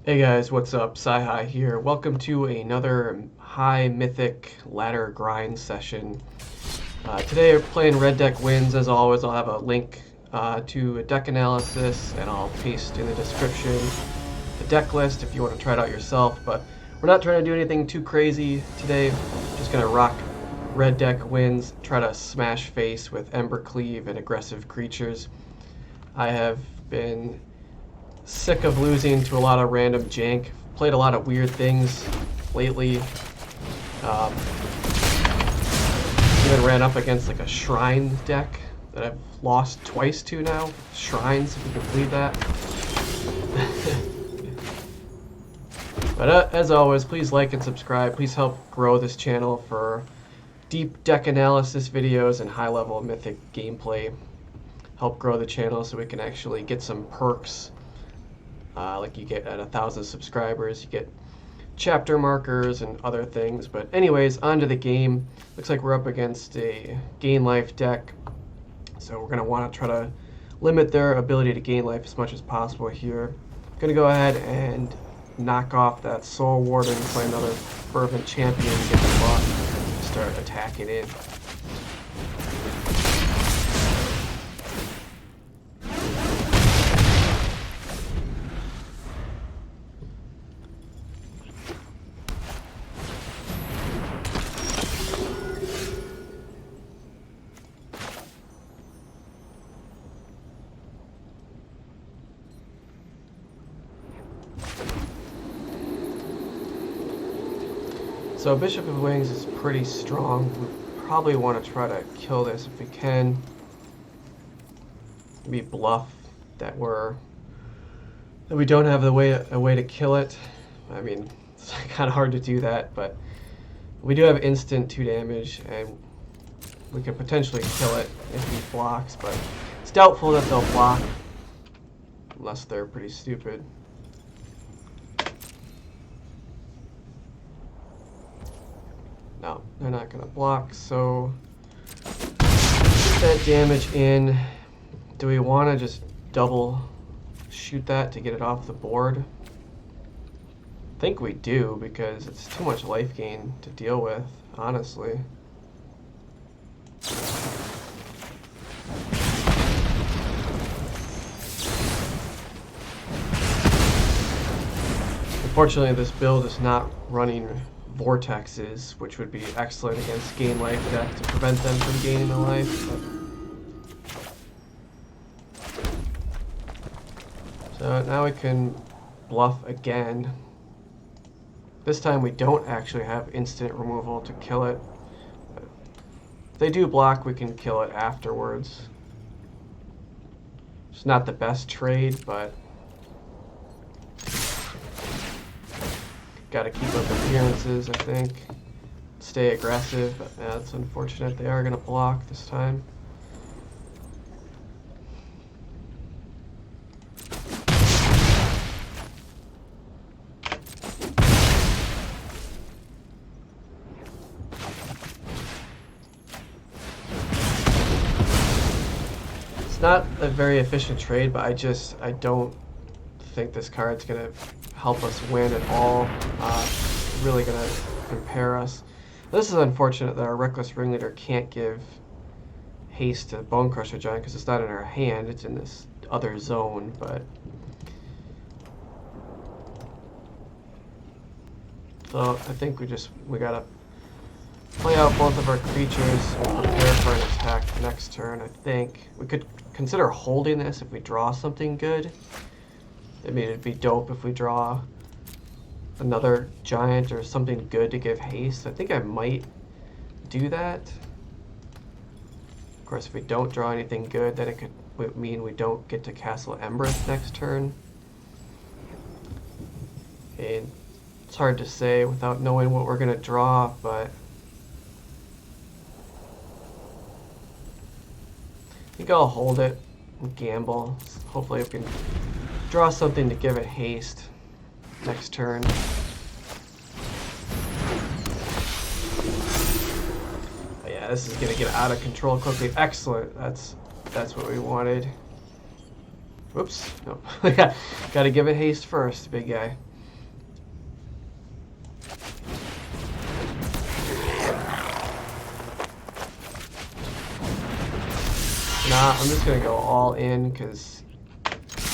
Hey guys, what's up? Sci-Hi here. Welcome to another high mythic ladder grind session. Today we're playing Red Deck Wins. As always, I'll have a link to a deck analysis and I'll paste in the description the deck list if you want to try it out yourself. But we're not trying to do anything too crazy today. Just gonna rock Red Deck Wins, try to smash face with Embercleave and aggressive creatures. I have been sick of losing to a lot of random jank. Played a lot of weird things lately. Um, Even ran up against like a shrine deck that I've lost twice to now. Shrines, if you can believe that. But as always, please like and subscribe. Please help grow this channel for deep deck analysis videos and high-level mythic gameplay. Help grow the channel so we can actually get some perks. Like you get at 1,000 subscribers, you get chapter markers and other things. But anyways, on to the game. Looks like we're up against a gain life deck. So we're going to want to try to limit their ability to gain life as much as possible here. Going to go ahead and knock off that Soul Warden, play another Fervent Champion, get the buff, start attacking in. So Bishop of Wings is pretty strong. We probably want to try to kill this if we can. Maybe bluff that we don't have a way to kill it. I mean, it's kind of hard to do that, but we do have instant 2 damage, and we could potentially kill it if he blocks. But it's doubtful that they'll block unless they're pretty stupid. No, they're not going to block, so get that damage in. Do we want to just double shoot that to get it off the board? I think we do, because it's too much life gain to deal with, honestly. Unfortunately, this build is not running vortexes, which would be excellent against gain life deck to prevent them from gaining a life. So now we can bluff again. This time we don't actually have instant removal to kill it. If they do block, we can kill it afterwards. It's not the best trade, but got to keep up appearances, I think. Stay aggressive, but yeah, it's unfortunate they are going to block this time. It's not a very efficient trade, but I don't think this card's going to help us win at all. Really going to compare us. This is unfortunate that our Reckless Ringleader can't give haste to Bonecrusher Giant because it's not in our hand, it's in this other zone, but so I think we gotta play out both of our creatures and prepare for an attack next turn. I think we could consider holding this if we draw something good. I mean, it'd be dope if we draw another giant or something good to give haste. I think I might do that. Of course, if we don't draw anything good, then it could mean we don't get to Castle Embereth next turn. And it's hard to say without knowing what we're going to draw, but I think I'll hold it and gamble. Hopefully we can draw something to give it haste next turn. But yeah, this is going to get out of control quickly. Excellent. That's what we wanted. Whoops. Nope. Got to give it haste first, big guy. not, I'm just gonna go all in, because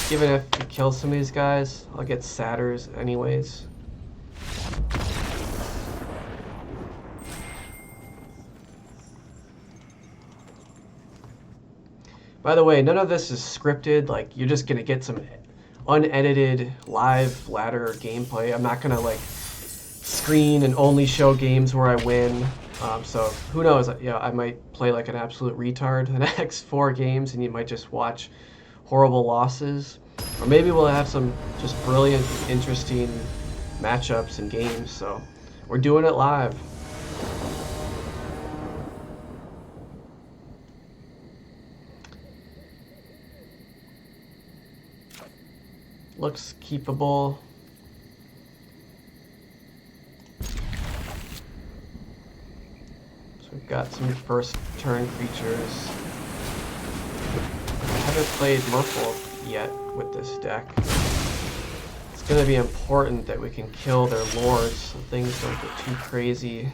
even if we kill some of these guys, I'll get satyrs anyways. By the way, none of this is scripted. Like, you're just gonna get some unedited live ladder gameplay. I'm not gonna like screen and only show games where I win. So who knows? Yeah, I might play like an absolute retard the next 4 games, and you might just watch horrible losses. Or maybe we'll have some just brilliant, interesting matchups and games. So we're doing it live. Looks keepable. So we've got some first turn creatures. I haven't played Merfolk yet with this deck. It's going to be important that we can kill their lords so things don't get too crazy.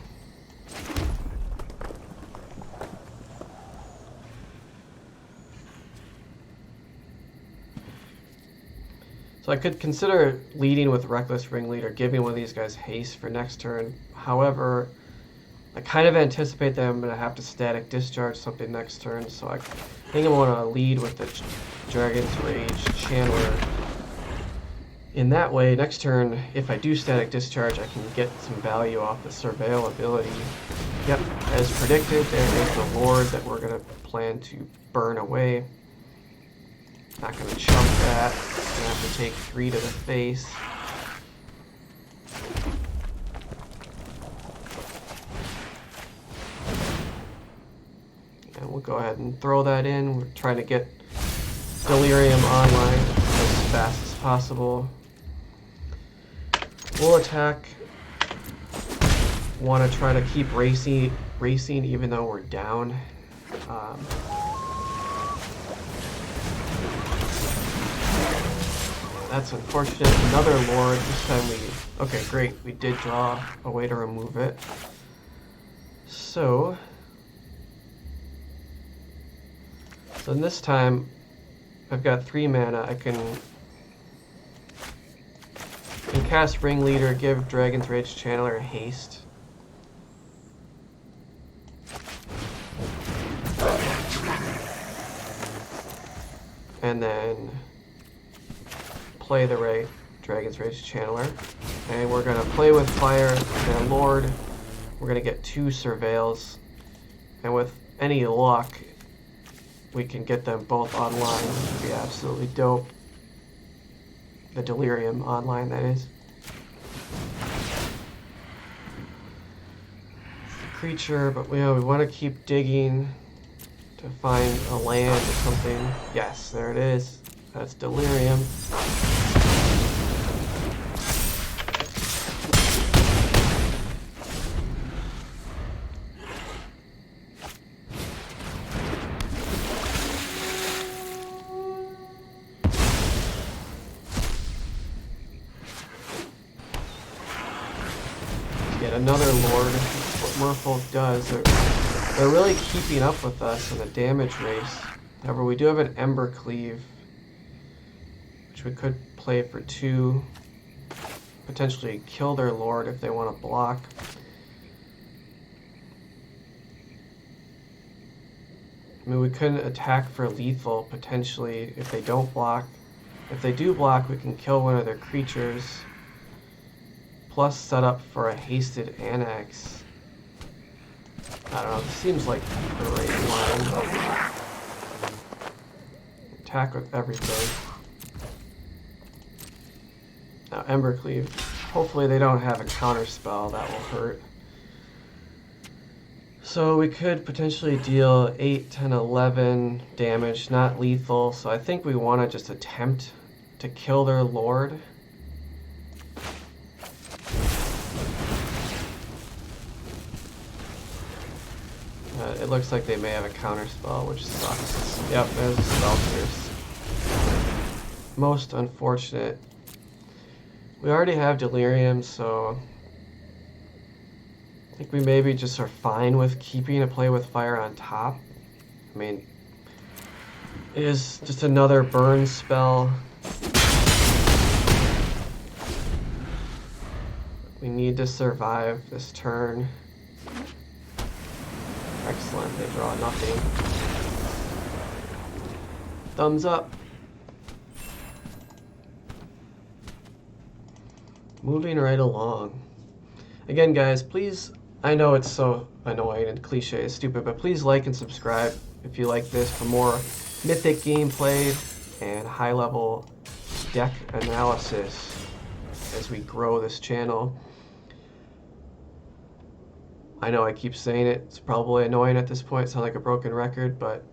So I could consider leading with Reckless Ringleader, giving one of these guys haste for next turn. However, I kind of anticipate that I'm going to have to Static Discharge something next turn, so I think I want to lead with the Dragon's Rage Channeler. In that way, next turn, if I do Static Discharge, I can get some value off the Surveil ability. Yep, as predicted, there is the Lord that we're going to plan to burn away. Not going to chunk that. Going to have to take 3 to the face. And we'll go ahead and throw that in. We're trying to get Delirium online as fast as possible. We'll attack. Want to try to keep racing even though we're down. That's unfortunate. Another Lord. This time we... Okay, great. We did draw a way to remove it. So this time, I've got 3 mana. I can cast Ringleader, give Dragon's Rage Channeler haste. And then play the Dragon's Rage Channeler. And we're going to play with fire and Lord. We're going to get 2 Surveils. And with any luck, we can get them both online, which would be absolutely dope. The Delirium online, that is. Creature, but we want to keep digging to find a land or something. Yes, there it is. That's Delirium. Get another Lord. What Merfolk does, they're really keeping up with us in the damage race. However, we do have an Embercleave, which we could play for 2. Potentially kill their Lord if they want to block. I mean, we could attack for lethal, potentially, if they don't block. If they do block, we can kill one of their creatures. Plus set up for a hasted Annex. I don't know, this seems like the right line. Attack with everything. Now, Embercleave. Hopefully they don't have a counter spell that will hurt. So we could potentially deal 8, 10, 11 damage, not lethal. So I think we want to just attempt to kill their Lord. It looks like they may have a counter spell, which sucks. Yep, there's a Spell Pierce. Most unfortunate. We already have Delirium, so I think we maybe just are fine with keeping a Play with Fire on top. I mean, is just another burn spell. We need to survive this turn. Excellent, they draw nothing. Thumbs up. Moving right along. Again, guys, please, I know it's so annoying and cliche and stupid, but please like and subscribe if you like this for more Mythic gameplay and high-level deck analysis as we grow this channel. I know I keep saying it, it's probably annoying at this point, sound like a broken record, but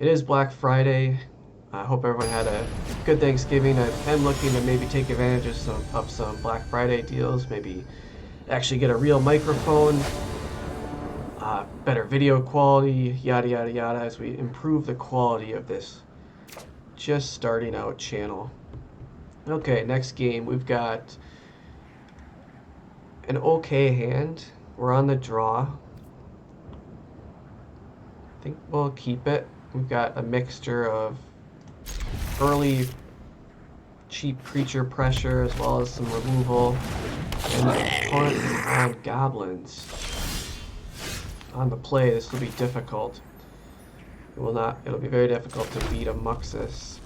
it is Black Friday. I hope everyone had a good Thanksgiving. I am looking to maybe take advantage of some Black Friday deals, maybe actually get a real microphone, better video quality, yada yada yada, as we improve the quality of this just starting out channel. Okay, next game, we've got an okay hand. We're on the draw. I think we'll keep it. We've got a mixture of early cheap creature pressure as well as some removal. And the opponent is on goblins. On the play, this will be difficult. It'll be very difficult to beat a Muxus.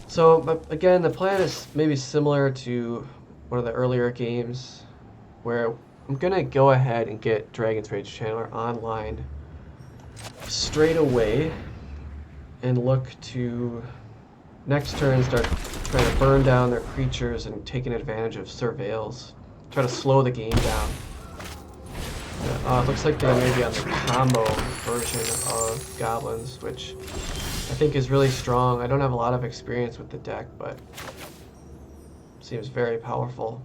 So, but again, the plan is maybe similar to one of the earlier games where I'm gonna go ahead and get Dragon's Rage Channeler online straight away and look to next turn start trying to burn down their creatures and taking advantage of surveils. Try to slow the game down. It looks like they may be on the combo version of goblins, which I think is really strong. I don't have a lot of experience with the deck, but it seems very powerful.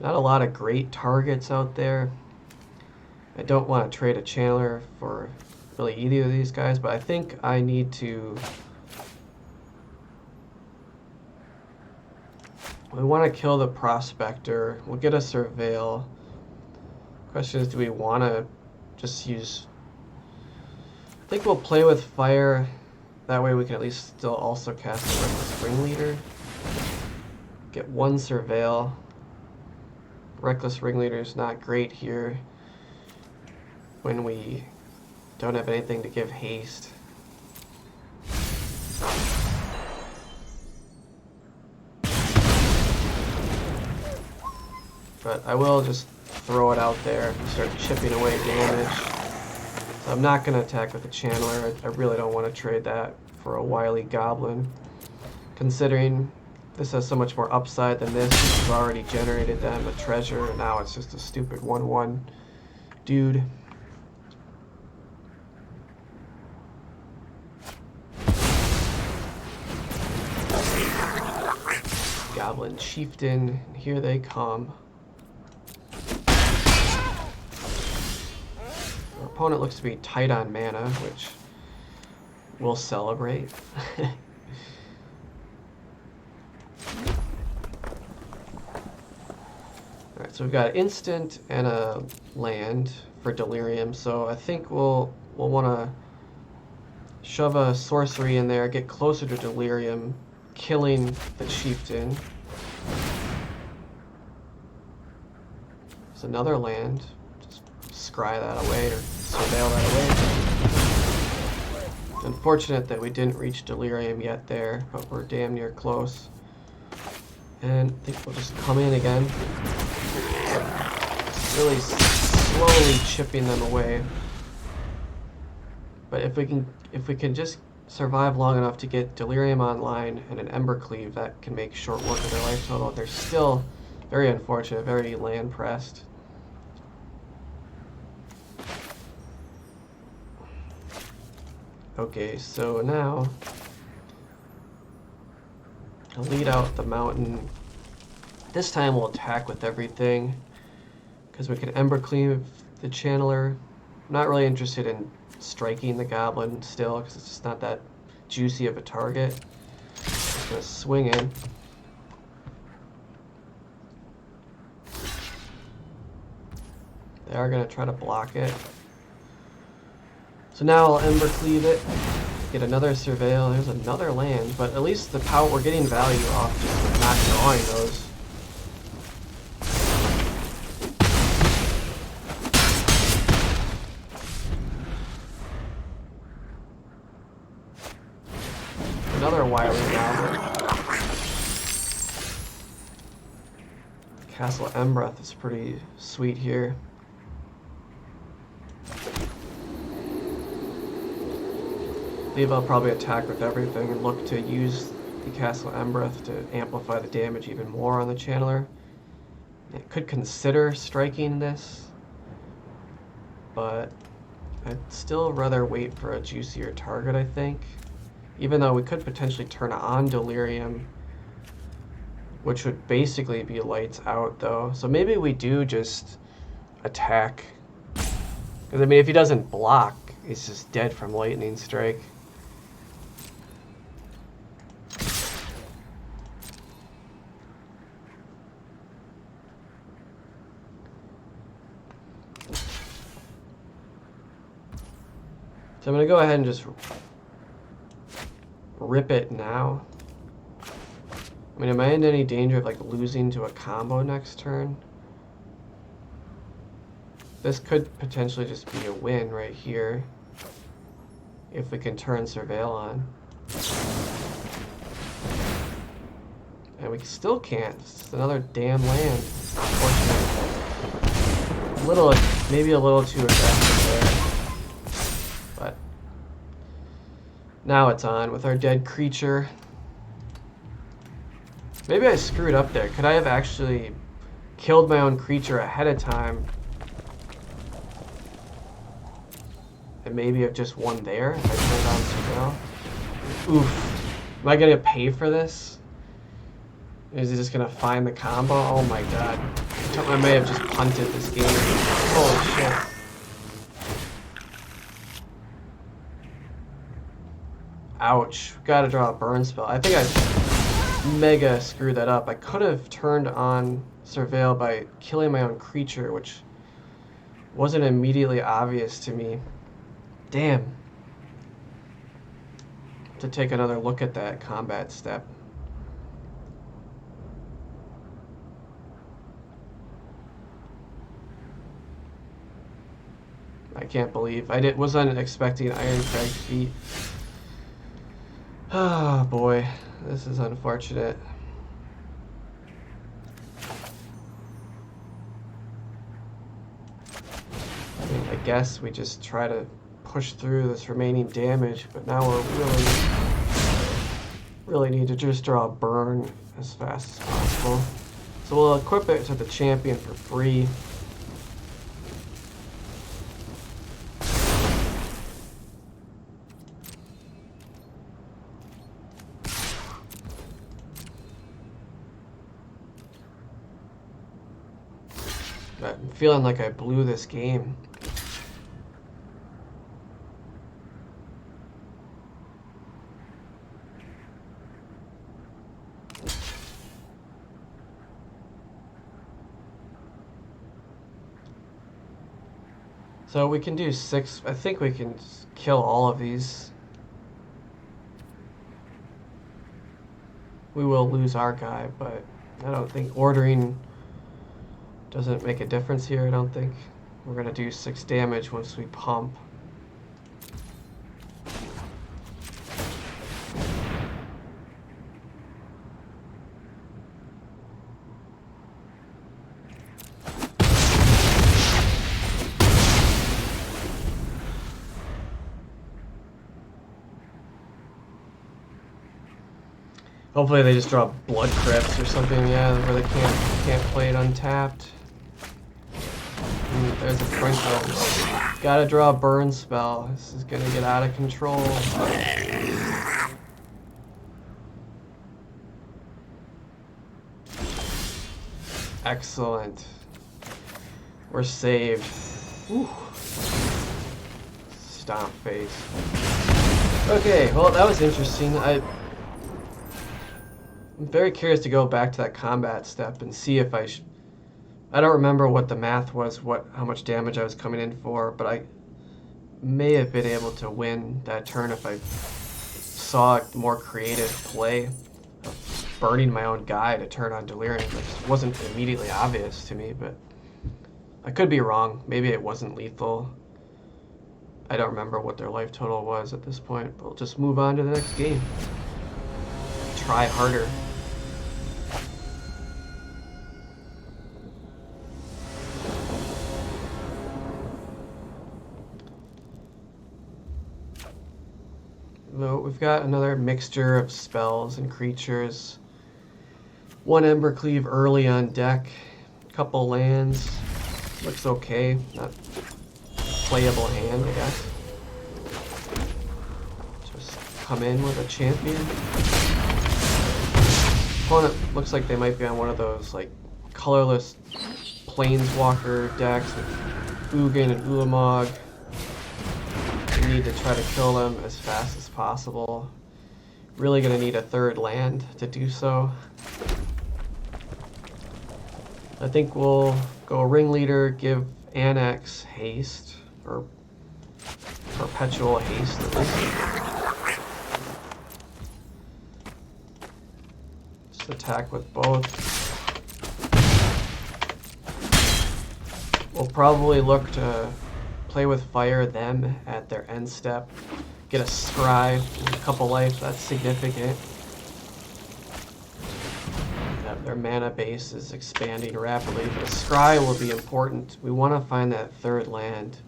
Not a lot of great targets out there. I don't want to trade a Channeler for really either of these guys, but I think I need to... We want to kill the Prospector. We'll get a Surveil. Question is, do we want to just use... I think we'll play with Fire. That way we can at least still also cast the Reckless Ringleader. Get one Surveil. Reckless Ringleader is not great here when we don't have anything to give haste. But I will just throw it out there and start chipping away damage. So I'm not going to attack with the Channeler. I really don't want to trade that for a wily Goblin. Considering this has so much more upside than this. We've already generated them a treasure, and now it's just a stupid 1/1 dude. Goblin Chieftain, here they come. Our opponent looks to be tight on mana, which we'll celebrate. Alright, so we've got an instant and a land for Delirium, so I think we'll want to shove a sorcery in there, get closer to Delirium, killing the Chieftain. There's another land. Just scry that away or surveil that away. It's unfortunate that we didn't reach Delirium yet there, but we're damn near close. And I think we'll just come in again. Just really slowly chipping them away. But if we can just survive long enough to get Delirium online and an Embercleave, that can make short work of their life total. They're still very unfortunate, very land pressed. Okay, so now I'll lead out the mountain. This time we'll attack with everything because we can Embercleave the Channeler. I'm not really interested in striking the Goblin still because it's just not that juicy of a target. Just gonna swing in. They are going to try to block it. So now I'll Ember Cleave it. Get another Surveil. There's another land, but at least the power, we're getting value off just not drawing those. Another Wily Goblin. Castle Embereth is pretty sweet here. I believe I'll probably attack with everything and look to use the Castle Embereth to amplify the damage even more on the Channeler. I could consider striking this, but I'd still rather wait for a juicier target, I think. Even though we could potentially turn on Delirium, which would basically be lights out though. So maybe we do just attack. Because I mean, if he doesn't block, he's just dead from Lightning Strike. So I'm going to go ahead and just rip it now. I mean, am I in any danger of like losing to a combo next turn? This could potentially just be a win right here if we can turn Surveil on. And we still can't. It's another damn land. Unfortunately. Maybe a little too aggressive there. But now it's on with our dead creature. Maybe I screwed up there. Could I have actually killed my own creature ahead of time? And maybe have just won there if I turned on Surveil? Oof. Am I gonna pay for this? Is he just gonna find the combo? Oh my god. I may have just punted this game. Holy shit. Ouch. Gotta draw a burn spell. I think I mega screwed that up. I could have turned on Surveil by killing my own creature, which wasn't immediately obvious to me. Damn. To take another look at that combat step. I can't believe wasn't expecting Irencrag feat. Oh boy, this is unfortunate. I mean, I guess we just try to push through this remaining damage, but now we're really need to just draw a burn as fast as possible. So we'll equip it to the champion for free. I'm feeling like I blew this game. So we can do 6. I think we can kill all of these. We will lose our guy, but I don't think ordering doesn't make a difference here, I don't think. We're going to do 6 damage once we pump. Hopefully they just draw Blood Crypts or something, yeah, where they can't play it untapped. There's a Twinkle. Gotta draw a burn spell. This is gonna get out of control. Excellent. We're saved. Whew. Stomp face. Okay, well that was interesting. I'm very curious to go back to that combat step and see if I I don't remember what the math was, how much damage I was coming in for, but I may have been able to win that turn if I saw a more creative play of burning my own guy to turn on Delirium. It just wasn't immediately obvious to me, but I could be wrong. Maybe it wasn't lethal. I don't remember what their life total was at this point, but we'll just move on to the next game. Try harder. So we've got another mixture of spells and creatures. One Embercleave early on deck. Couple lands. Looks okay. Not playable hand, I guess. Just come in with a champion. Opponent looks like they might be on one of those like colorless planeswalker decks with Ugin and Ulamog. We need to try to kill them as fast as possible. Really gonna need a third land to do so. I think we'll go Ringleader, give Annex haste, or perpetual haste at least. Just attack with both. We'll probably look to play with fire them at their end step. Get a scry, a couple life, that's significant. Their mana base is expanding rapidly, but a scry will be important. We want to find that third land.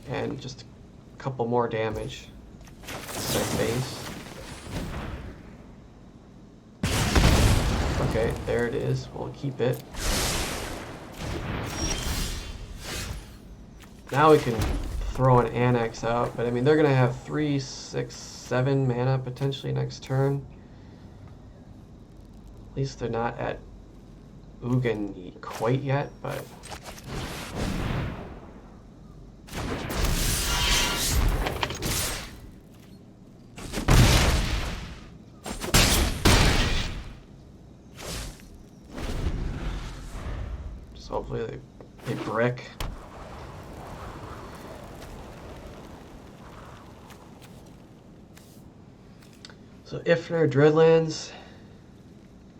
And just a couple more damage to their face. Okay, there it is. We'll keep it. Now we can throw an Annex out, but I mean, they're going to have 3, 6, 7 mana potentially next turn. At least they're not at Ugin quite yet, but... just hopefully they brick. So Ifnir Dreadlands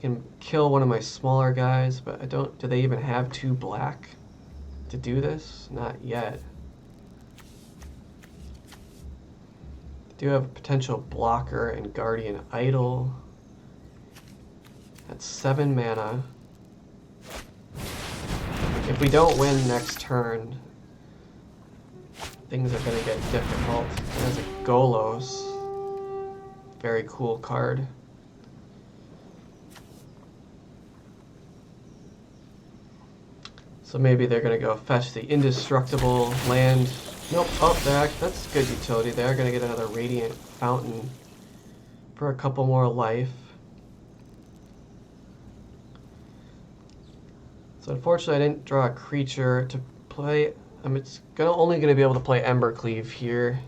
can kill one of my smaller guys, but I don't... do they even have 2 black to do this? Not yet. They do have a potential blocker and Guardian Idol. That's 7 mana. If we don't win next turn, things are gonna get difficult. There's a Golos. Very cool card. So maybe they're going to go fetch the indestructible land. Nope. Oh, that's good utility. They're going to get another Radiant Fountain for a couple more life. So unfortunately, I didn't draw a creature to play. It's only going to be able to play Embercleave here.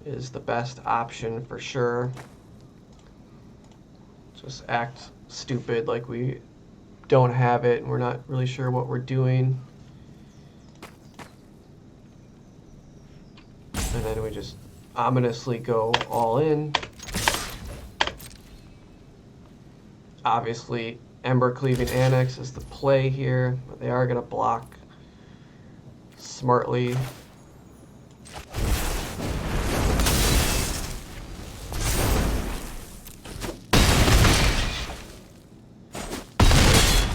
Is the best option for sure. Just act stupid like we don't have it and we're not really sure what we're doing. And then we just ominously go all in. Obviously, Embercleaving Annex is the play here, but they are going to block smartly.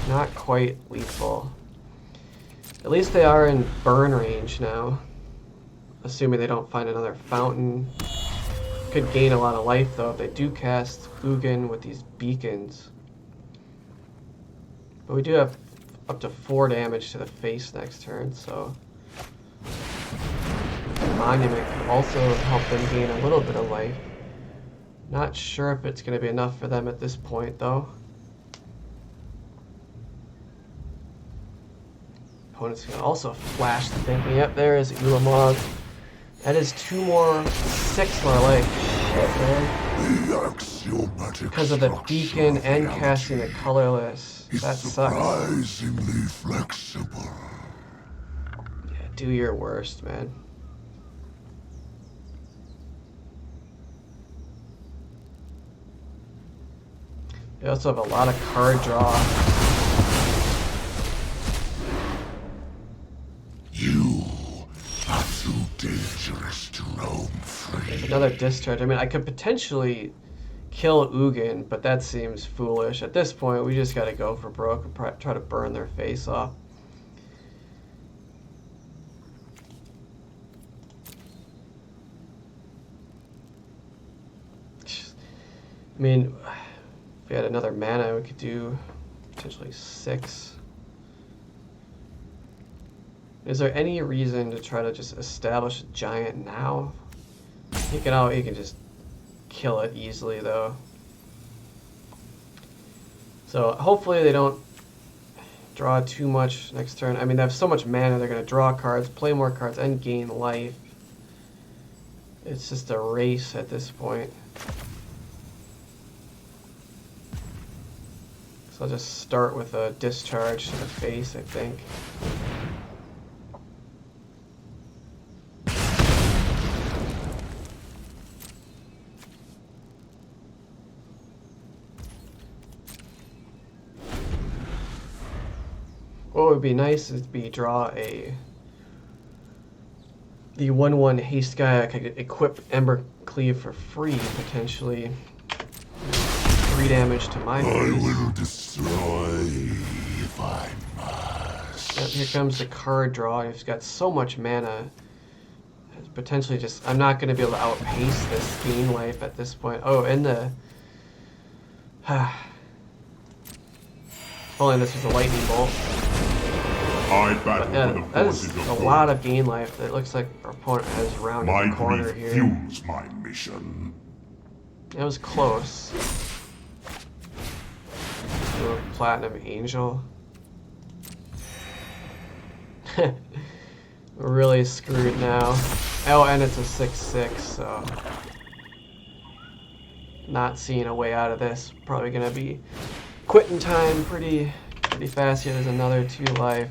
Not quite lethal. At least they are in burn range now. Assuming they don't find another fountain. Could gain a lot of life though if they do cast Ugin with these beacons. But we do have up to 4 damage to the face next turn, so... Monument could also help them gain a little bit of life. Not sure if it's going to be enough for them at this point though. Opponent's going to also flash the thing. Yep, there is Ulamog. That is 6 more life. Because of the beacon and casting the colorless. That sucks. Surprisingly flexible. Yeah, do your worst, man. They also have a lot of card draw. You are too dangerous to roam free. There's another discharge. I mean, I could potentially kill Ugin, but that seems foolish. At this point, we just gotta go for broke and try to burn their face off. I mean, if we had another mana, we could do potentially 6. Is there any reason to try to just establish a giant now? He can just kill it easily, though. So hopefully they don't draw too much next turn. I mean, they have so much mana, they're going to draw cards, play more cards, and gain life. It's just a race at this point. So I'll just start with a discharge to the face, I think. What would be nice is to draw the 1/1 haste guy. I could equip Ember Cleave for free, potentially. 3 damage to my face. I will destroy if I must. Yep, here comes the card draw. He's got so much mana. It's potentially just... I'm not going to be able to outpace this gain life at this point. Oh, and the... if only this was a lightning bolt. I battle for the That is forces of a good. lot of gain life. It looks like our opponent has rounded My the corner grief here. fuels my mission. It was close. Do a Platinum Angel. We're really screwed now. Oh, and it's a 6/6, so... not seeing a way out of this. Probably gonna be quitting time pretty fast. Here, there's another 2 life.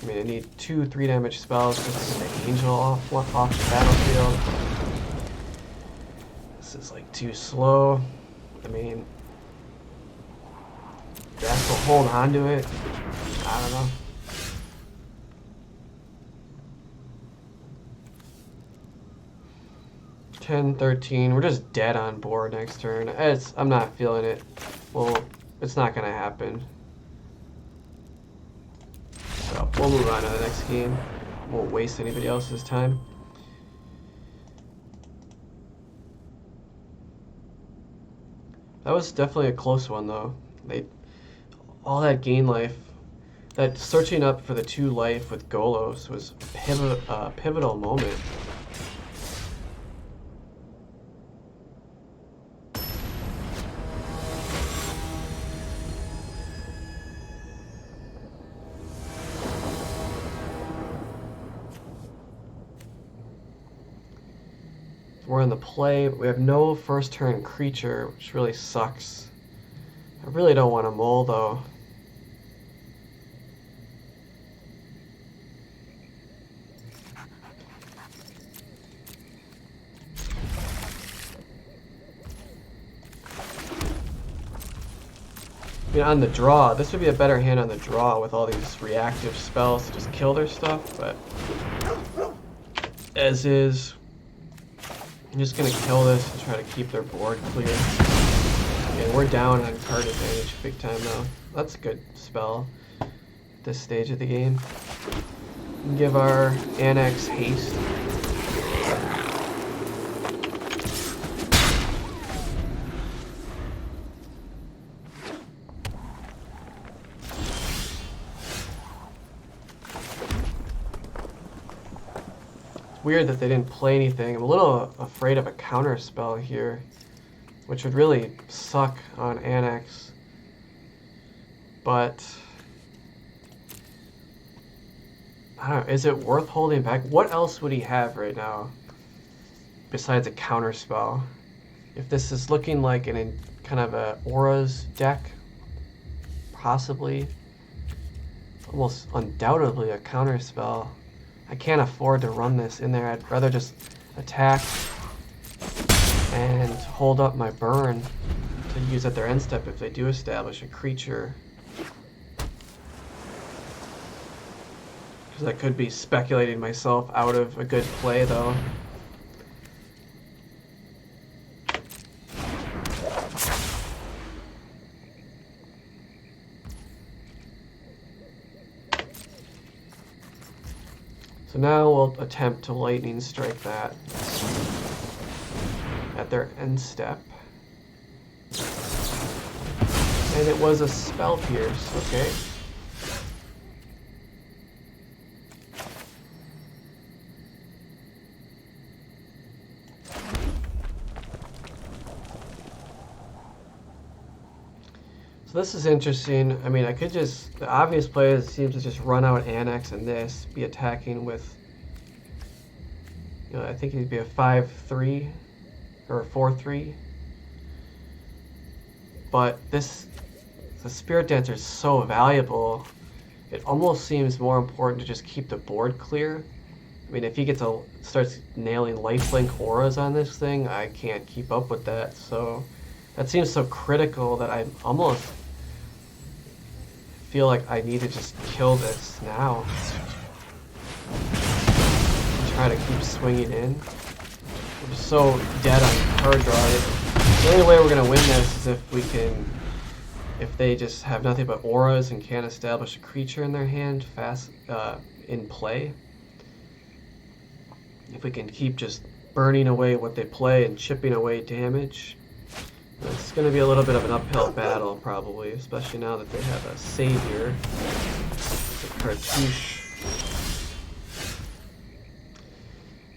I mean, I need 2 3 damage spells just to get the Angel off the battlefield. This is like too slow. I mean, Jack will hold on to it. I don't know. $10, $13. We're just dead on board next turn. I'm not feeling it. Well, it's not gonna happen. So we'll move on to the next game. Won't waste anybody else's time. That was definitely a close one, though. All that gain life, that searching up for the 2 life with Golos was a pivotal moment. We're in the play, but we have no first turn creature, which really sucks. I really don't want to mull, though. I mean, on the draw, this would be a better hand on the draw with all these reactive spells to just kill their stuff, but as is, I'm just going to kill this and try to keep their board clear. Yeah, we're down on card advantage big time though. That's a good spell at this stage of the game. And give our Annex haste. Weird that they didn't play anything. I'm a little afraid of a counter spell here, which would really suck on Annex. But I don't know, is it worth holding back? What else would he have right now besides a counter spell? If this is looking like kind of a auras deck, possibly, almost undoubtedly a counter spell. I can't afford to run this in there. I'd rather just attack and hold up my burn to use at their end step if they do establish a creature. Because I could be speculating myself out of a good play, though. So now we'll attempt to lightning strike that at their end step. And it was a spell pierce, okay. So this is interesting. I mean, I could just, the obvious play seems to just run out Annex and this, be attacking with, you know, I think it'd be a 5-3 or a 4-3. But the Spirit Dancer is so valuable, it almost seems more important to just keep the board clear. I mean, if he starts nailing lifelink auras on this thing, I can't keep up with that. So that seems so critical that I almost feel like I need to just kill this now. And try to keep swinging in. I'm so dead on card draw. The only way we're going to win this is if they just have nothing but auras and can't establish a creature in their hand fast in play. If we can keep just burning away what they play and chipping away damage. It's going to be a little bit of an uphill battle, probably, especially now that they have a savior, a cartouche.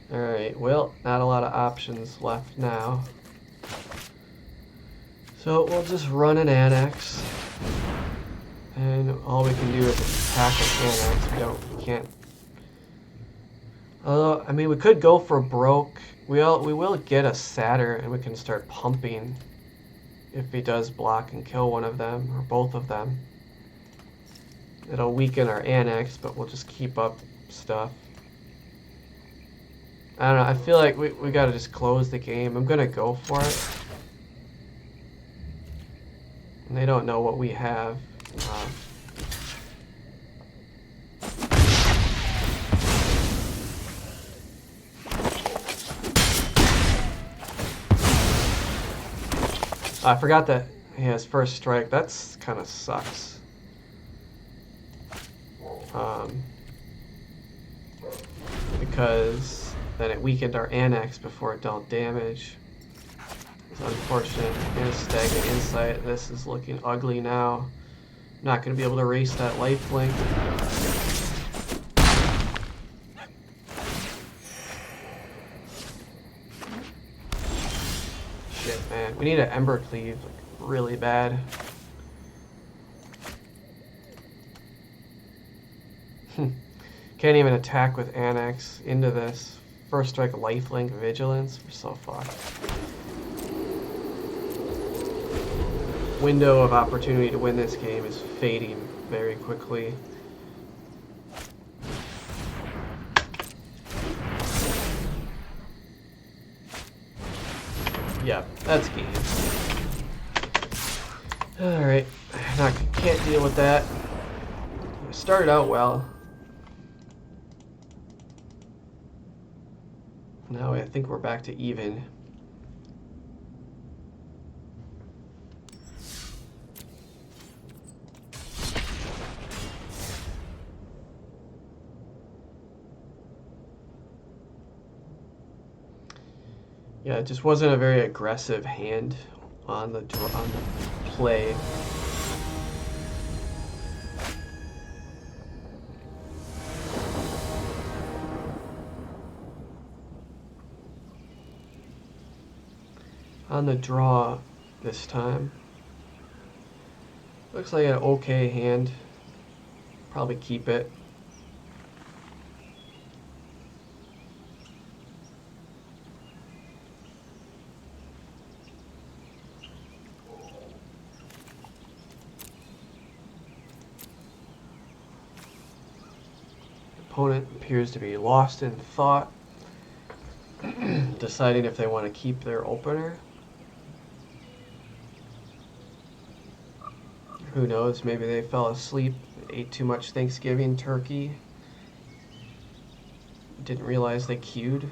Alright, well, not a lot of options left now. So we'll just run an Annex, and all we can do is attack with Annex. We can't. I mean, we could go for broke. We will get a Satyr, and we can start pumping if he does block and kill one of them, or both of them. It'll weaken our Annex, but we'll just keep up stuff. I don't know, I feel like we gotta just close the game. I'm gonna go for it. And they don't know what we have. I forgot that he has first strike. That's kind of sucks. Because then it weakened our Annex before it dealt damage. It's unfortunate. And a stagnant insight. This is looking ugly now. Not going to be able to erase that lifelink. Shit, man. We need an Ember Cleave like, really bad. Can't even attack with Annex into this. First strike, lifelink, vigilance. We're so fucked. Window of opportunity to win this game is fading very quickly. Yeah, that's game. Alright, can't deal with that. It started out well. Now I think we're back to even. Yeah, it just wasn't a very aggressive hand on the play. On the draw this time. Looks like an okay hand. Probably keep it. Opponent appears to be lost in thought, deciding if they want to keep their opener. Who knows, maybe they fell asleep, ate too much Thanksgiving turkey, didn't realize they queued.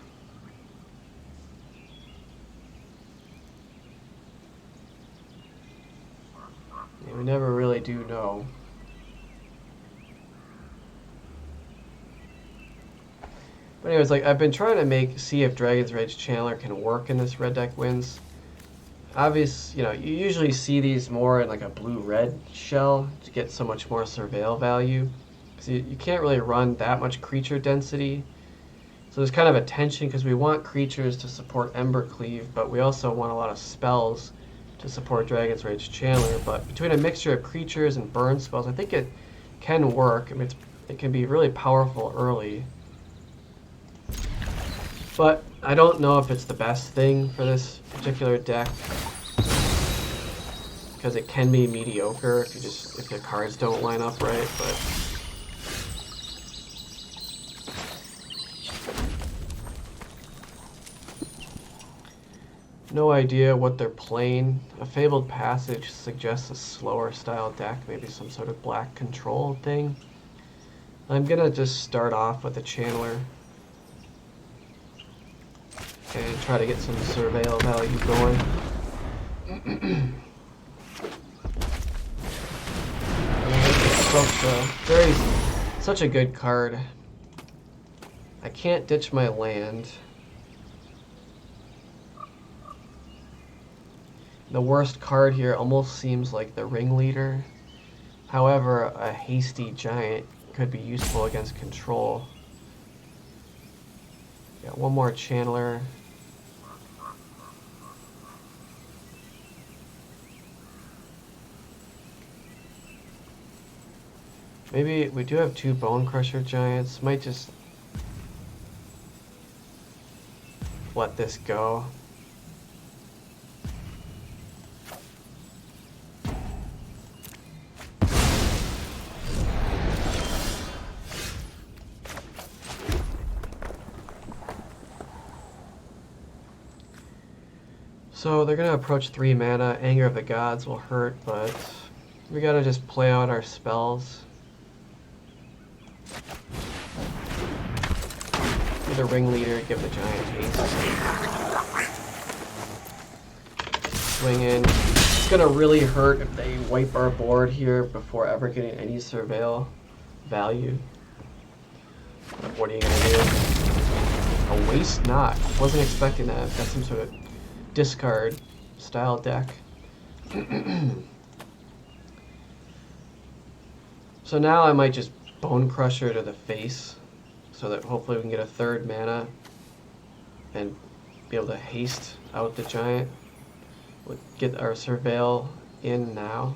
Yeah, we never really do know. But anyways, like, I've been trying to see if Dragon's Rage Channeler can work in this red deck wins. Obvious, you know, you usually see these more in like a blue-red shell to get so much more surveil value. Because you can't really run that much creature density. So there's kind of a tension because we want creatures to support Embercleave, but we also want a lot of spells to support Dragon's Rage Channeler. But between a mixture of creatures and burn spells, I think it can work. I mean, it can be really powerful early. But I don't know if it's the best thing for this particular deck, because it can be mediocre if the cards don't line up right. But no idea what they're playing. A Fabled Passage suggests a slower style deck, maybe some sort of black control thing. I'm gonna just start off with a Channeler and try to get some surveil value going. Such a good card. I can't ditch my land. The worst card here almost seems like the Ringleader. However, a Hasty Giant could be useful against control. Got one more Channeler. Maybe we do have two Bone Crusher Giants. Might just let this go. So they're gonna approach 3 mana. Anger of the Gods will hurt, but we gotta just play out our spells. Give the Ringleader, give the Giant haste. Swing in. It's gonna really hurt if they wipe our board here before ever getting any surveil value. But what are you gonna do? A Waste Not. Wasn't expecting that. Got some sort of discard style deck. So now I might just Bone Crusher to the face, so that hopefully we can get a 3rd mana and be able to haste out the Giant. We'll get our surveil in now.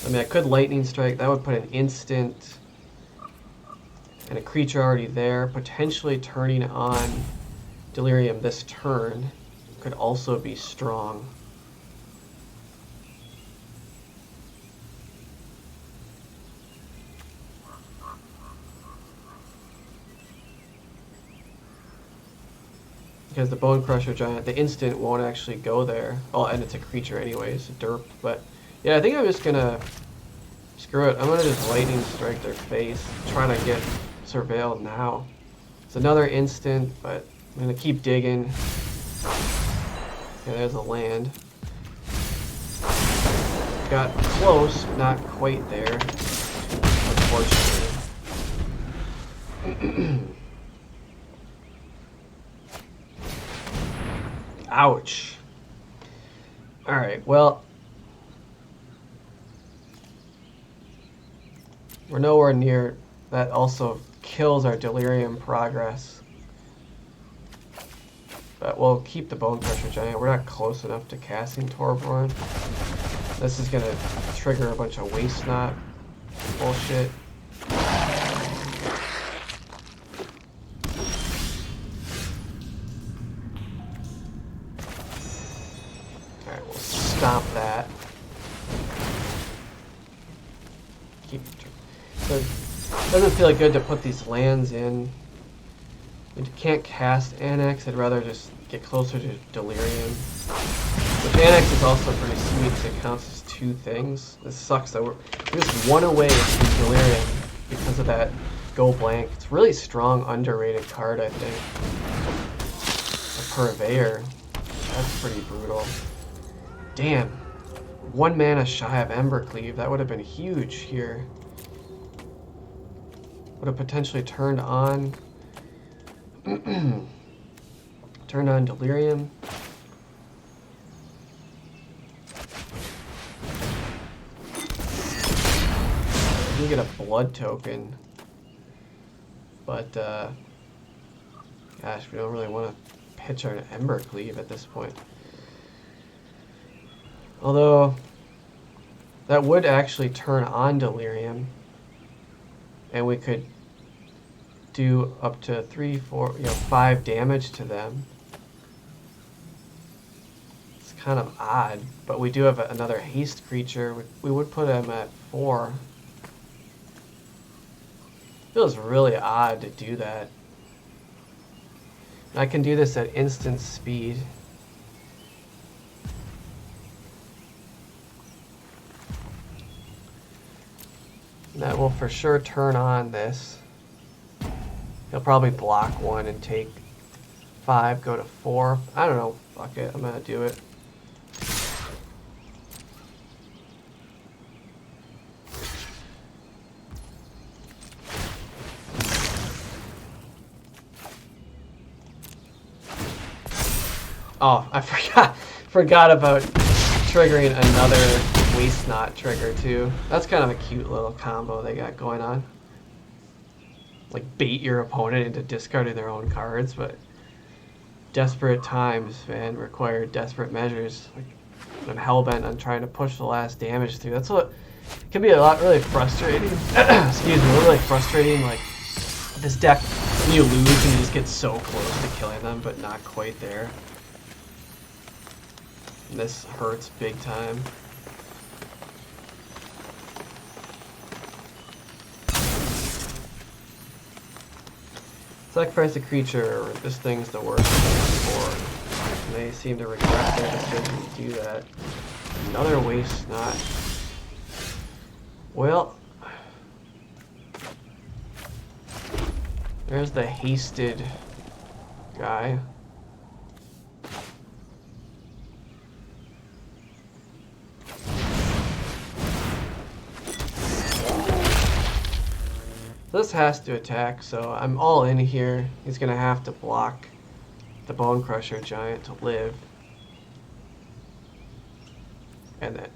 I mean, I could Lightning Strike. That would put an instant and a creature already there, potentially turning on Delirium this turn. Could also be strong. Because the Bone Crusher Giant, the instant won't actually go there. Oh, and it's a creature anyways, derp. But yeah, I think I'm just gonna screw it. I'm gonna just Lightning Strike their face, trying to get surveil now. It's another instant, but I'm gonna keep digging. Okay, there's a land. Got close, not quite there, unfortunately. Ouch. Alright, well, we're nowhere near. That also kills our Delirium progress. But we'll keep the Bone Crusher Giant. We're not close enough to casting Torbjorn. This is gonna trigger a bunch of waste knot bullshit. Alright, we'll stomp that. So it doesn't feel good to put these lands in. We can't cast Annex, I'd rather just get closer to Delirium. Which Annex is also pretty sweet because it counts as 2 things. This sucks that we're just 1 away from Delirium because of that Go Blank. It's a really strong, underrated card, I think. A Purveyor. That's pretty brutal. Damn. 1 mana shy of Embercleave. That would have been huge here. Would have potentially turned on Delirium. You get a blood token, but gosh, we don't really want to pitch our Embercleave at this point. Although that would actually turn on Delirium, and we could do up to 3, 4, 5 damage to them. It's kind of odd, but we do have another haste creature. We would put him at 4. Feels really odd to do that. And I can do this at instant speed. And that will for sure turn on this. He'll probably block 1 and take 5, go to 4. I don't know. Fuck it. I'm gonna do it. Oh, I forgot about triggering another Waste Knot trigger too. That's kind of a cute little combo they got going on. Like bait your opponent into discarding their own cards, but desperate times, man, require desperate measures. Like I'm hellbent on trying to push the last damage through. That's what can be really frustrating. Excuse me, really frustrating. Like this deck, when you lose and you just get so close to killing them, but not quite there. And this hurts big time. Sacrifice a creature, this thing's the worst for. And they seem to regret their decision to do that. Another Waste Knot. Well, there's the hasted guy. This has to attack, so I'm all in here. He's gonna have to block the Bone Crusher Giant to live. And then,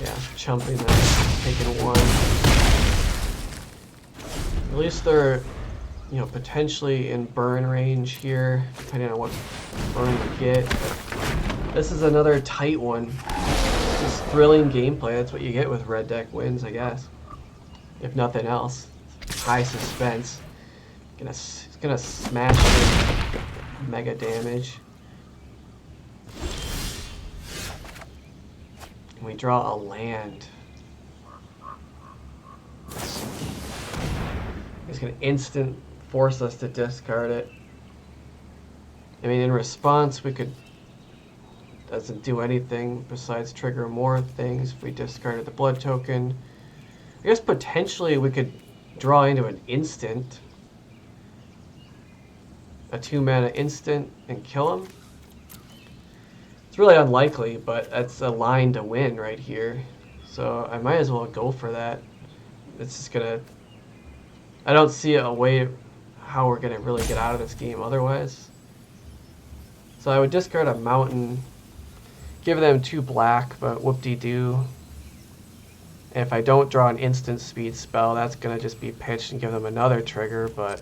yeah, chumping that, taking 1. At least they're, potentially in burn range here, depending on what burn we get. But this is another tight one. Just thrilling gameplay. That's what you get with red deck wins, I guess. If nothing else, high suspense. It's gonna smash with mega damage. And we draw a land. It's gonna instant force us to discard it. I mean, in response, we could. Doesn't do anything besides trigger more things if we discarded the blood token. I guess potentially we could draw into an instant. A 2-mana instant and kill him. It's really unlikely, but that's a line to win right here. So I might as well go for that. It's just gonna... I don't see a way how we're gonna really get out of this game otherwise. So I would discard a mountain. Give them 2 black, but whoop-de-doo. And if I don't draw an instant speed spell, that's going to just be pitched and give them another trigger, but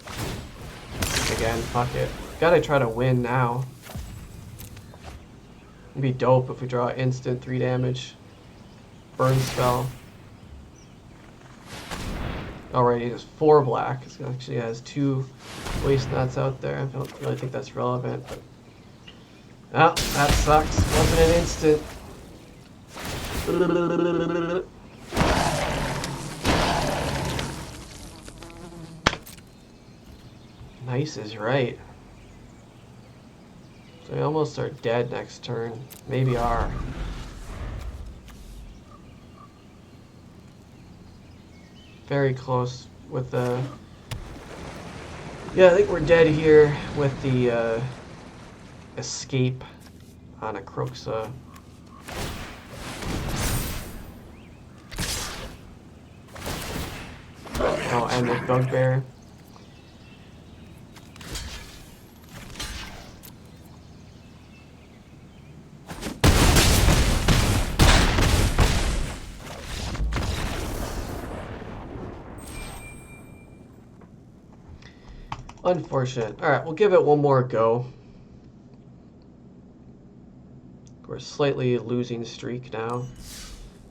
again, fuck it. Gotta try to win now. It'd be dope if we draw instant 3 damage. Burn spell. Alright, he has 4 black. It actually has 2 waste knots out there. I don't really think that's relevant, but... Oh, that sucks. Wasn't an instant. Nice is right. So we almost are dead next turn. Maybe are. Very close with the... Yeah, I think we're dead here with the escape on a Kroxa. Oh, and the Bugbear. Unfortunate. Alright, we'll give it one more go. We're slightly losing streak now,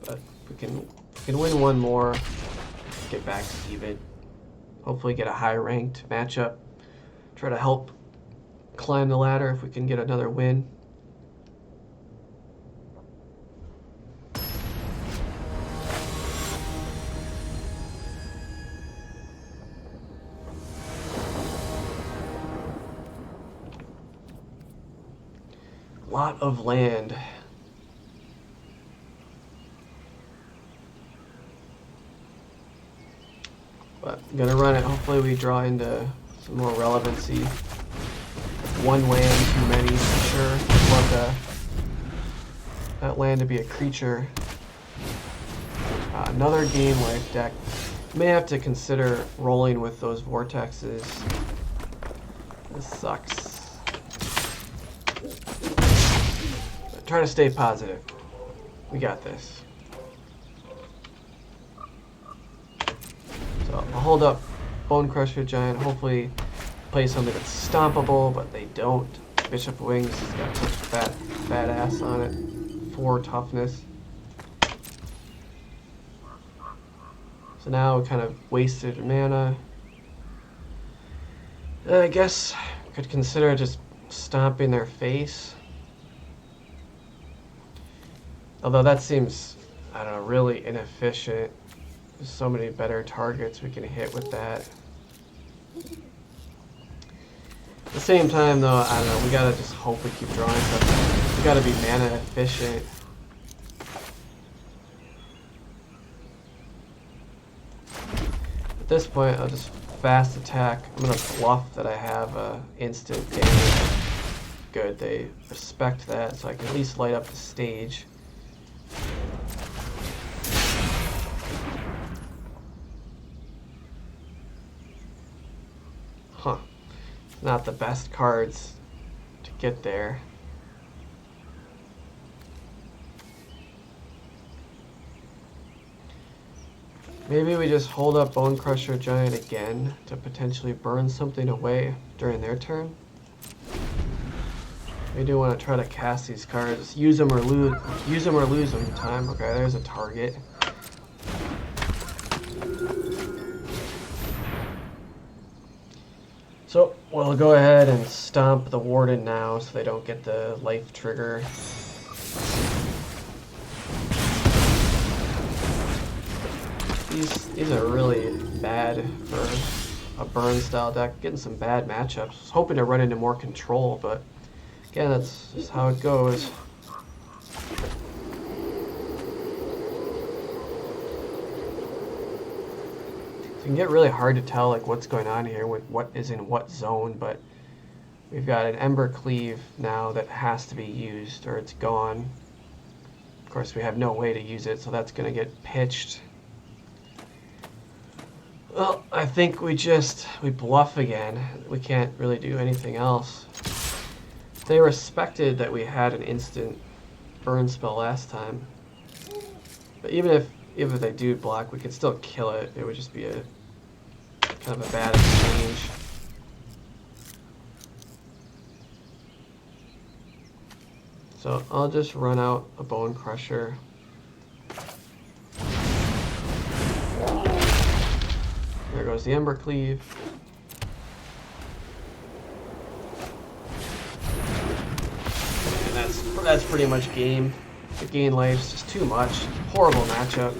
but we can win one more, get back to even. Hopefully get a high ranked matchup. Try to help climb the ladder if we can get another win. Lot of land. But I'm gonna run it. Hopefully we draw into some more relevancy. One land too many for sure. Want that land to be a creature. Another game life deck. May have to consider rolling with those vortexes. This sucks. Try to stay positive. We got this. So I'll hold up Bone Crusher Giant. Hopefully play something that's stompable, but they don't. Bishop Wings has got such fat ass on it. 4 toughness. So now we kind of wasted mana. I guess I could consider just stomping their face. Although that seems, I don't know, really inefficient. There's so many better targets we can hit with that. At the same time, though, I don't know, we gotta just hope we keep drawing stuff. We gotta be mana efficient. At this point, I'll just fast attack. I'm gonna bluff that I have instant damage. Good, they respect that, so I can at least light up the stage. Huh. Not the best cards to get there. Maybe we just hold up Bone Crusher Giant again to potentially burn something away during their turn. We do want to try to cast these cards. Use them or lose them time. Okay, there's a target. So we'll go ahead and stomp the Warden now so they don't get the life trigger. These are really bad for a burn style deck. Getting some bad matchups. I was hoping to run into more control, but again, that's just how it goes. It can get really hard to tell like what's going on here with what is in what zone, but we've got an Ember Cleave now that has to be used or it's gone. Of course, we have no way to use it, so that's going to get pitched. Well, I think we bluff again. We can't really do anything else. They respected that we had an instant burn spell last time. But even if they do block, we could still kill it. It would just be a kind of a bad exchange. So I'll just run out a Bone Crusher. There goes the Ember Cleave. And that's pretty much game. The gain life's just too much. Horrible matchup.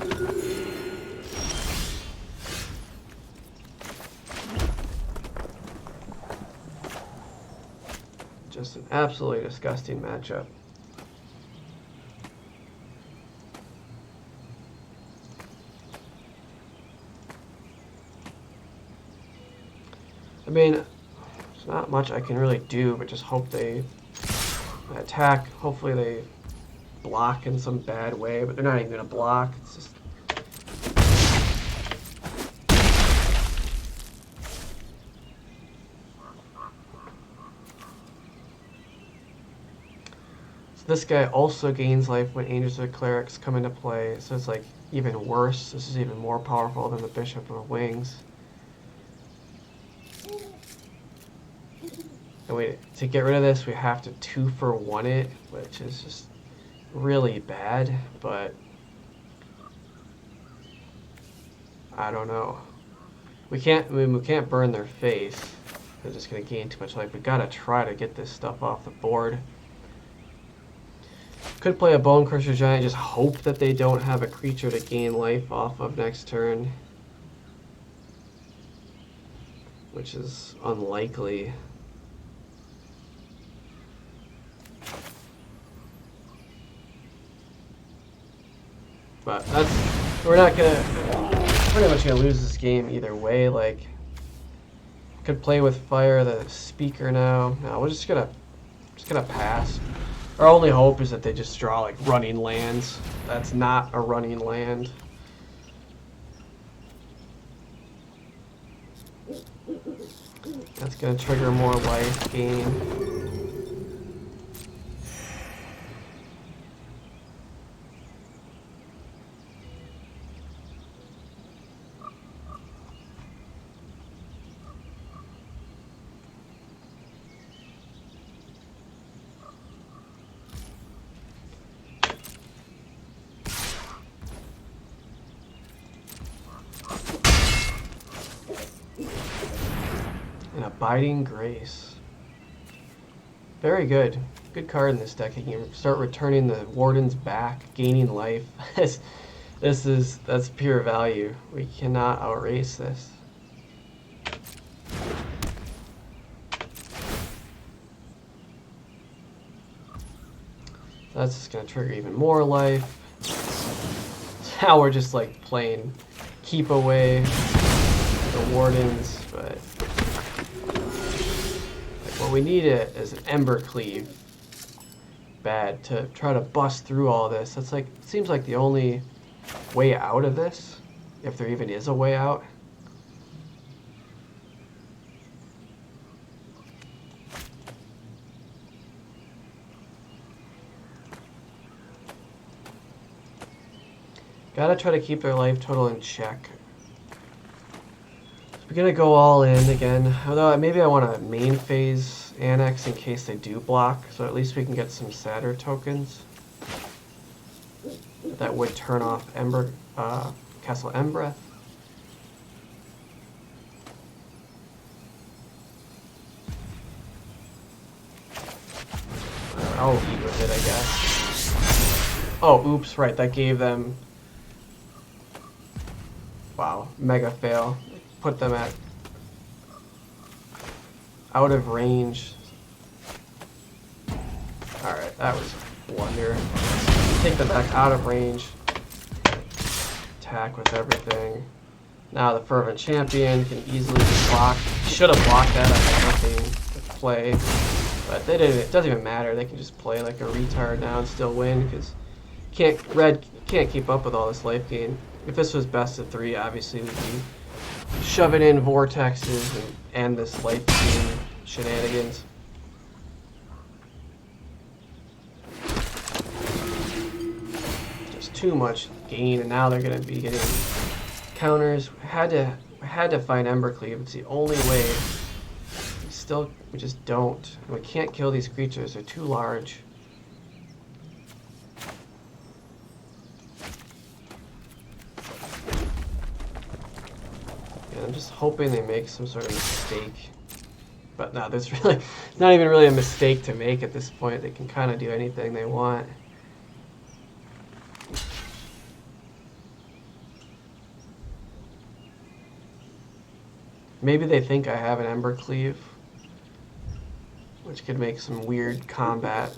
Just an absolutely disgusting matchup. I mean, there's not much I can really do, but just hope they attack. Hopefully they block in some bad way, but they're not even going to block. It's just... So this guy also gains life when Angels or Clerics come into play, so it's like even worse. This is even more powerful than the Bishop of Wings. And to get rid of this, we have to 2-for-1 it, which is just really bad, but I don't know. We can't burn their face. They're just gonna gain too much life. We gotta try to get this stuff off the board. Could play a Bone Crusher Giant, just hope that they don't have a creature to gain life off of next turn, which is unlikely. But we're pretty much gonna lose this game either way. Like, could play with Fire the Speaker now. No, we're just gonna pass. Our only hope is that they just draw like running lands. That's not a running land. That's gonna trigger more life gain. And Abiding Grace. Very good. Good card in this deck. You can start returning the Wardens back, gaining life. That's pure value. We cannot outrace this. That's just gonna trigger even more life. Now we're just like playing keep away the Wardens, but what we need is an Ember Cleave bad to try to bust through all this. That's like, it seems like the only way out of this, if there even is a way out. Gotta try to keep their life total in check. We're gonna go all in again, although maybe I want to main phase Annex in case they do block, so at least we can get some Satyr tokens. That would turn off Castle Embereth. I'll eat with it, I guess. Oh, oops, right, that gave them... Wow, mega fail. Put them at out of range. Alright, that was a blunder. Take them back out of range. Attack with everything. Now the Fervent Champion can easily block. Should have blocked that. I had nothing to play. But they didn't. It doesn't even matter. They can just play like a retard now and still win because Red can't keep up with all this life gain. If this was best of 3, obviously we'd be shoving in vortexes and end this life gain shenanigans. Just too much gain, and now they're going to be getting counters. We had to find Ember Cleave. It's the only way. We just don't. We can't kill these creatures. They're too large. And I'm just hoping they make some sort of mistake. But no, there's really it's not even really a mistake to make at this point. They can kind of do anything they want. Maybe they think I have an Ember Cleave, which could make some weird combat.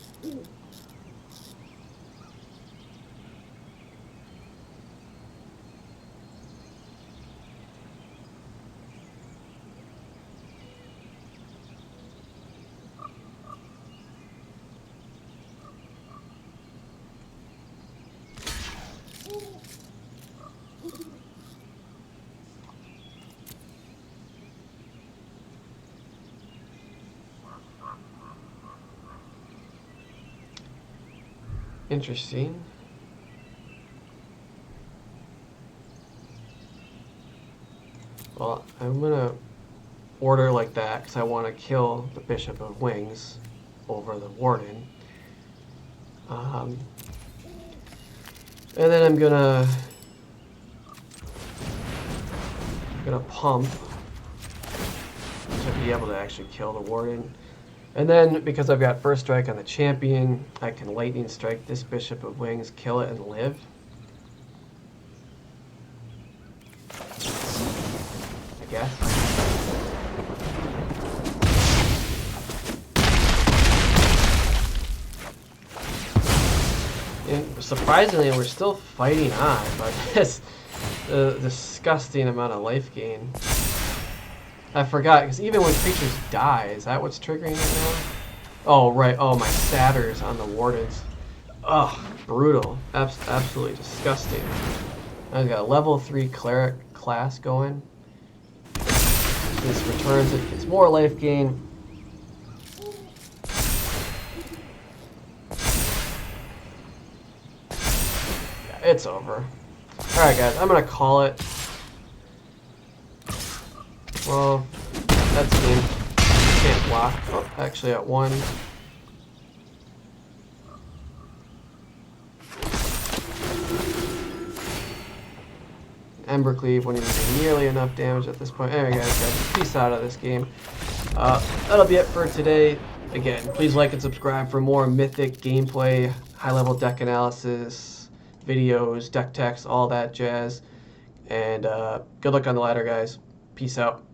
Interesting. Well, I'm gonna order like that because I want to kill the Bishop of Wings over the Warden. And then I'm gonna pump to be able to actually kill the Warden. And then, because I've got first strike on the champion, I can lightning strike this Bishop of Wings, kill it, and live. I guess. And surprisingly, we're still fighting on, but this disgusting amount of life gain. I forgot, because even when creatures die, is that what's triggering it now? Oh, right. Oh, my Satyrs on the Wardens. Ugh, brutal. Absolutely disgusting. I've got a level 3 Cleric class going. This returns it, gets more life gain. Yeah, it's over. Alright, guys, I'm going to call it. Well, that's game. Can't block. Oh, actually at 1. Ember Cleave wouldn't even do nearly enough damage at this point. Anyway, guys, peace out of this game. That'll be it for today. Again, please like and subscribe for more Mythic gameplay, high-level deck analysis, videos, deck techs, all that jazz. And good luck on the ladder, guys. Peace out.